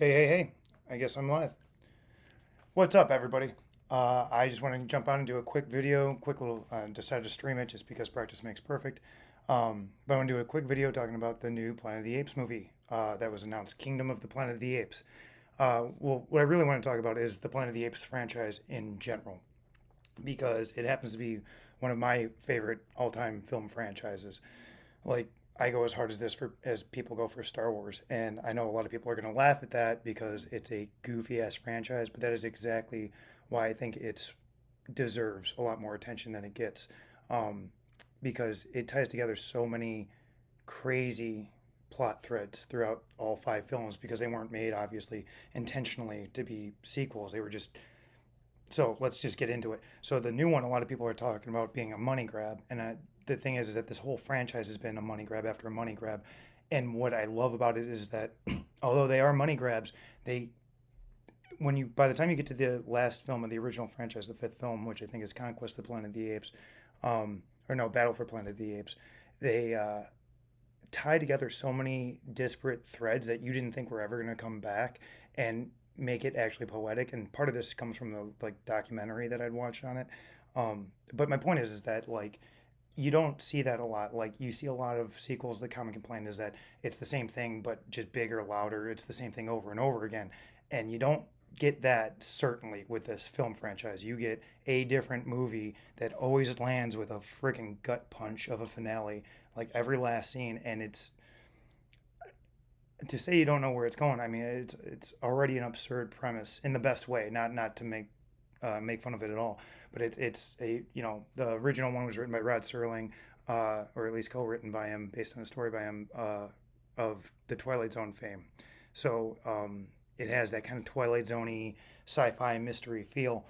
Hey, hey, hey. I guess I'm live. What's up, everybody? I just wanted to jump on and do a quick video, quick little, decided to stream it just because practice makes perfect. But I want to do a quick video talking about the new Planet of the Apes movie that was announced, Kingdom of the Planet of the Apes. Well, what I really want to talk about is the Planet of the Apes franchise in general, because it happens to be one of my favorite all-time film franchises. Like, I go as hard as this for as people go for Star Wars, and I know a lot of people are going to laugh at that because it's a goofy ass franchise, but that is exactly why I think it's deserves a lot more attention than it gets, um, because it ties together so many crazy plot threads throughout all five films because they weren't made obviously intentionally to be sequels. They were just so let's just get into it. So the new one, a lot of people are talking about being a money grab, and the thing is that this whole franchise has been a money grab after a money grab. And what I love about it is that although they are money grabs, they when you by the time you get to the last film of the original franchise, the fifth film, which I think is Conquest of the Planet of the Apes, or no, Battle for Planet of the Apes, they tie together so many disparate threads that you didn't think were ever going to come back and make it actually poetic. And part of this comes from the like documentary that I'd watched on it. But my point is that like you don't see that a lot. Like you see a lot of sequels. The common complaint is that it's the same thing but just bigger, louder. It's the same thing over and over again, and you don't get that certainly with this film franchise. You get a different movie that always lands with a freaking gut punch of a finale, like every last scene, and it's to say you don't know where it's going. I mean, it's already an absurd premise in the best way, not to make fun of it at all, but it's a the original one was written by Rod Serling, or at least co-written by him, based on a story by him of the Twilight Zone fame. So it has that kind of Twilight Zoney sci-fi mystery feel.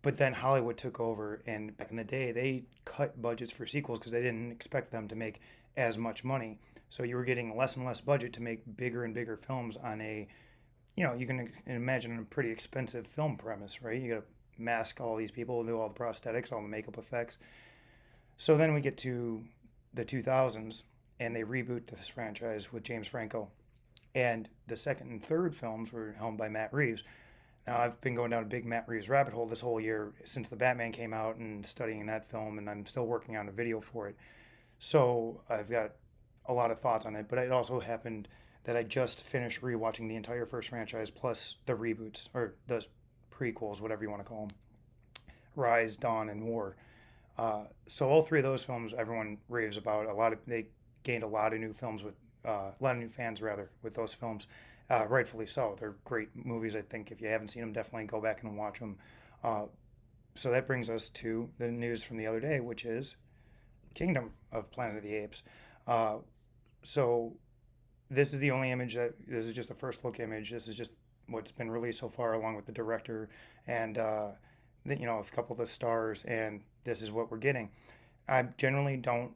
But then Hollywood took over, and back in the day, they cut budgets for sequels because they didn't expect them to make as much money. So you were getting less and less budget to make bigger and bigger films on a, you can imagine a pretty expensive film premise, right? You got to mask all these people, do all the prosthetics, all the makeup effects. So then we get to the 2000s, and they reboot this franchise with James Franco. And the second and third films were helmed by Matt Reeves. Now, I've been going down a big Matt Reeves rabbit hole this whole year since the Batman came out and studying that film, and I'm still working on a video for it. So I've got a lot of thoughts on it, but it also happened that I just finished rewatching the entire first franchise plus the reboots or the prequels, whatever you want to call them, Rise, Dawn, and War. So all three of those films, everyone raves about. They gained a lot of new films with a lot of new fans rather with those films. Rightfully so. They're great movies. I think if you haven't seen them, definitely go back and watch them. Uh, so that brings us to the news from the other day, which is Kingdom of Planet of the Apes. Uh, so this is the only image that this is just a first look image. This is just what's been released so far, along with the director and a couple of the stars, and this is what we're getting. I generally don't.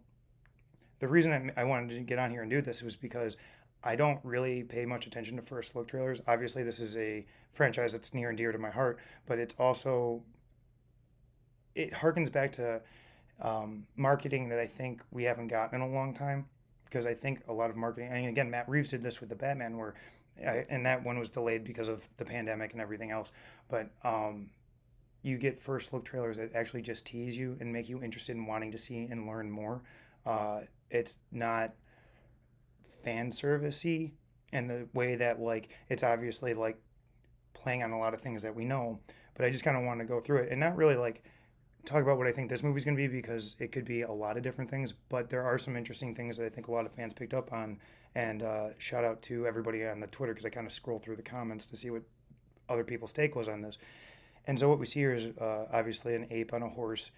The reason I wanted to get on here and do this was because I don't really pay much attention to first look trailers. Obviously, this is a franchise that's near and dear to my heart, but it harkens back to marketing that I think we haven't gotten in a long time. Because I think a lot of marketing, I mean, again, Matt Reeves did this with the Batman, and that one was delayed because of the pandemic and everything else. But you get first look trailers that actually just tease you and make you interested in wanting to see and learn more. It's not fan servicey and the way that like it's obviously like playing on a lot of things that we know, but I just kind of want to go through it and not really like talk about what I think this movie's going to be because it could be a lot of different things, but there are some interesting things that I think a lot of fans picked up on. And shout out to everybody on the Twitter because I kind of scroll through the comments to see what other people's take was on this. And so what we see here is obviously an ape on a horse,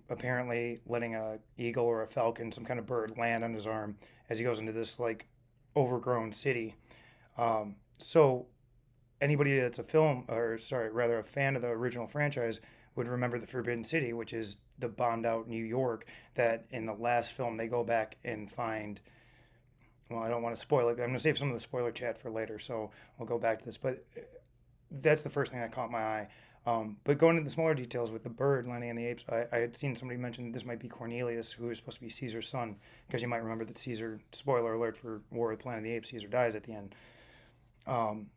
apparently letting a eagle or a falcon, some kind of bird, land on his arm as he goes into this like overgrown city. So anybody that's a film or sorry, rather a fan of the original franchise would remember the Forbidden City, which is the bombed out New York that in the last film they go back and find. Well, I don't want to spoil it. I'm going to save some of the spoiler chat for later, so we'll go back to this. But that's the first thing that caught my eye. But going into the smaller details with the bird landing on the apes, I had seen somebody mention this might be Cornelius, who is supposed to be Caesar's son, because you might remember that Caesar, spoiler alert for War of the Planet of the Apes, Caesar dies at the end. Um,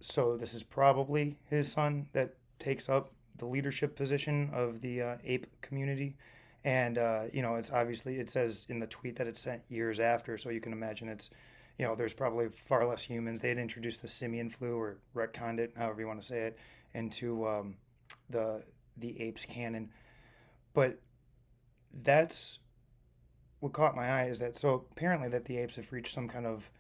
So this is probably his son that takes up the leadership position of the ape community. And, it's obviously, it says in the tweet that it's sent years after. So you can imagine there's probably far less humans. They had introduced the simian flu or retconned it, however you want to say it, into the, the apes canon. But that's what caught my eye is that so apparently that the apes have reached some kind of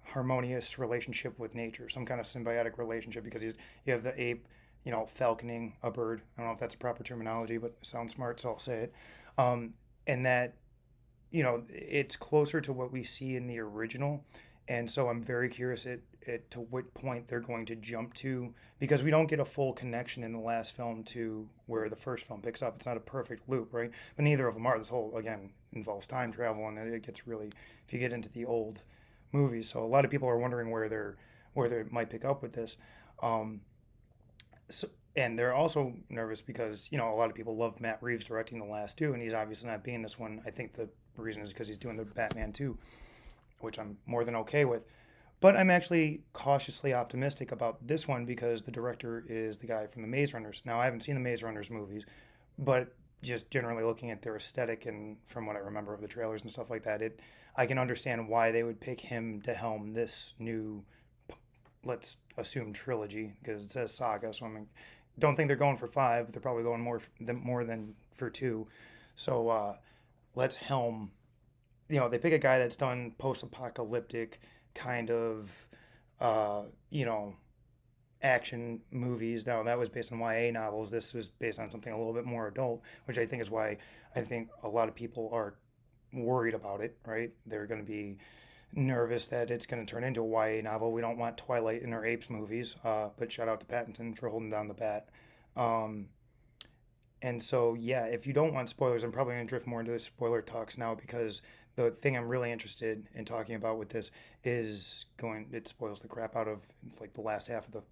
harmonious relationship with nature, some kind of symbiotic relationship because you have the ape, falconing a bird. I don't know if that's a proper terminology, but it sounds smart, so I'll say it. Um, and that it's closer to what we see in the original, and so I'm very curious at to what point they're going to jump to because we don't get a full connection in the last film to where the first film picks up. It's not a perfect loop, right? But neither of them are. This whole again involves time travel, and it gets really if you get into the old movies. So a lot of people are wondering where they might pick up with this. Um, so, and they're also nervous because a lot of people love Matt Reeves directing the last two, and he's obviously not being this one. I think the reason is because he's doing the Batman 2, which I'm more than okay with. But I'm actually cautiously optimistic about this one because the director is the guy from the Maze Runners. Now I haven't seen the Maze Runners movies, but just generally looking at their aesthetic and from what I remember of the trailers and stuff like that, it I can understand why they would pick him to helm this new, let's assume trilogy because it says saga. So don't think they're going for five, but they're probably going more than for two. So let's helm. They pick a guy that's done post-apocalyptic kind of, uh, you know, action movies. Now that was based on YA novels. This was based on something a little bit more adult, which I think is why I think a lot of people are worried about it. Right? They're going to be nervous that it's going to turn into a YA novel. We don't want Twilight in our Apes movies. But shout out to Pattinson for holding down the bat. Um, and so, yeah, if you don't want spoilers, I'm probably going to drift more into the spoiler talks now because the thing I'm really interested in talking about with this is it spoils the crap out of like the last half of the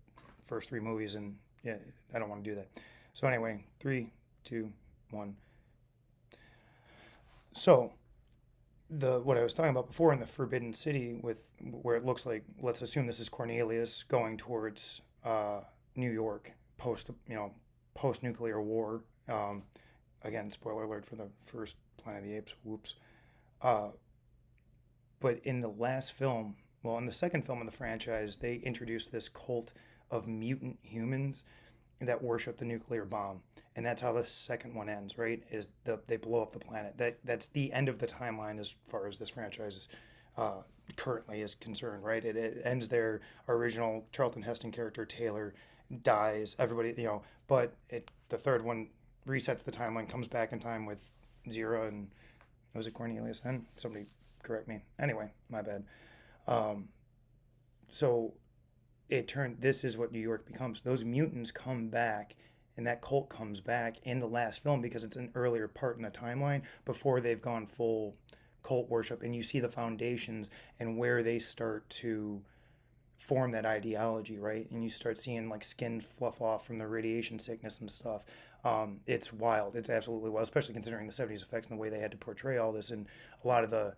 first three movies. And yeah, I don't want to do that. So, anyway, three, two, one. So, what I was talking about before in the Forbidden City, with where it looks like, let's assume this is Cornelius going towards New York post nuclear war. Um, Again, spoiler alert for the first Planet of the Apes. Whoops. Uh, but in the last film, well, in the second film of the franchise, they introduced this cult of mutant humans that worship the nuclear bomb, and that's how the second one ends. Right? They blow up the planet. That's the end of the timeline as far as this franchise is currently is concerned. Right? It ends there. Our original Charlton Heston character Taylor dies. Everybody, but the third one resets the timeline, comes back in time with Zira and was it Cornelius then? Somebody correct me. Anyway, my bad. Um, so this is what New York becomes. Those mutants come back and that cult comes back in the last film because it's an earlier part in the timeline before they've gone full cult worship and you see the foundations and where they start to form that ideology, right? And you start seeing like skin fluff off from the radiation sickness and stuff. It's wild. It's absolutely wild, especially considering the 70s effects and the way they had to portray all this and a lot of the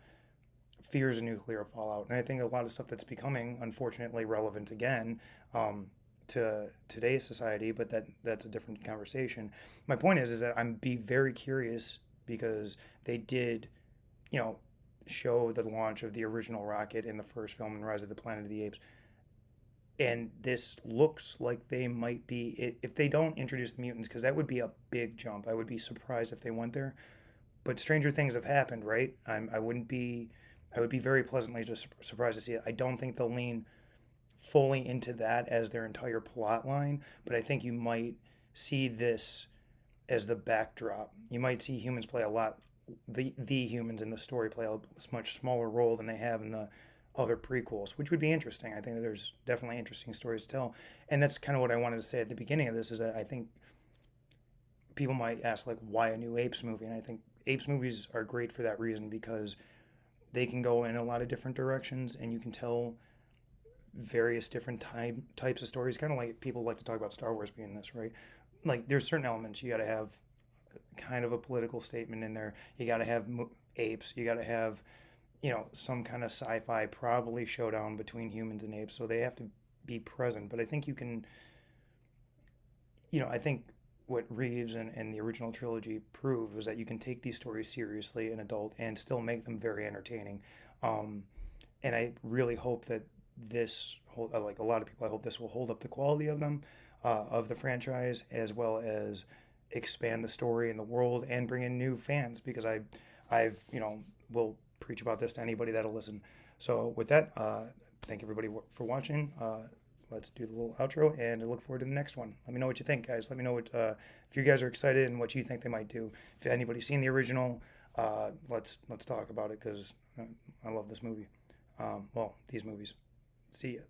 fears of nuclear fallout. And I think a lot of stuff that's becoming, unfortunately, relevant again to today's society, but that's a different conversation. My point is that I'm be very curious because they did, you know, show the launch of the original rocket in the first film, in Rise of the Planet of the Apes, and this looks like they might be if they don't introduce the mutants because that would be a big jump. I would be surprised if they went there, but stranger things have happened, right? I would be very pleasantly just surprised to see it. I don't think they'll lean fully into that as their entire plot line, but I think you might see this as the backdrop. You might see humans play a lot the humans in the story play a much smaller role than they have in the other prequels, which would be interesting. I think that there's definitely interesting stories to tell. And that's kind of what I wanted to say at the beginning of this is that I think people might ask like why a new Apes movie? And I think Apes movies are great for that reason because they can go in a lot of different directions and you can tell various different types of stories, kind of like people like to talk about Star Wars being this, right? Like there's certain elements you got to have kind of a political statement in there. You got to have apes. You got to have some kind of sci-fi, probably showdown between humans and apes. So they have to be present. But I think you can, I think what Reeves and the original trilogy proved was that you can take these stories seriously, an adult, and still make them very entertaining. Um, and I really hope that like a lot of people, I hope this will hold up the quality of them, of the franchise, as well as expand the story and the world and bring in new fans because will preach about this to anybody that'll listen. So with that, thank everybody for watching. Let's do the little outro and I look forward to the next one. Let me know what you think, guys. Let me know if you guys are excited and what you think they might do. If anybody's seen the original, let's talk about it because I love this movie. These movies. See ya.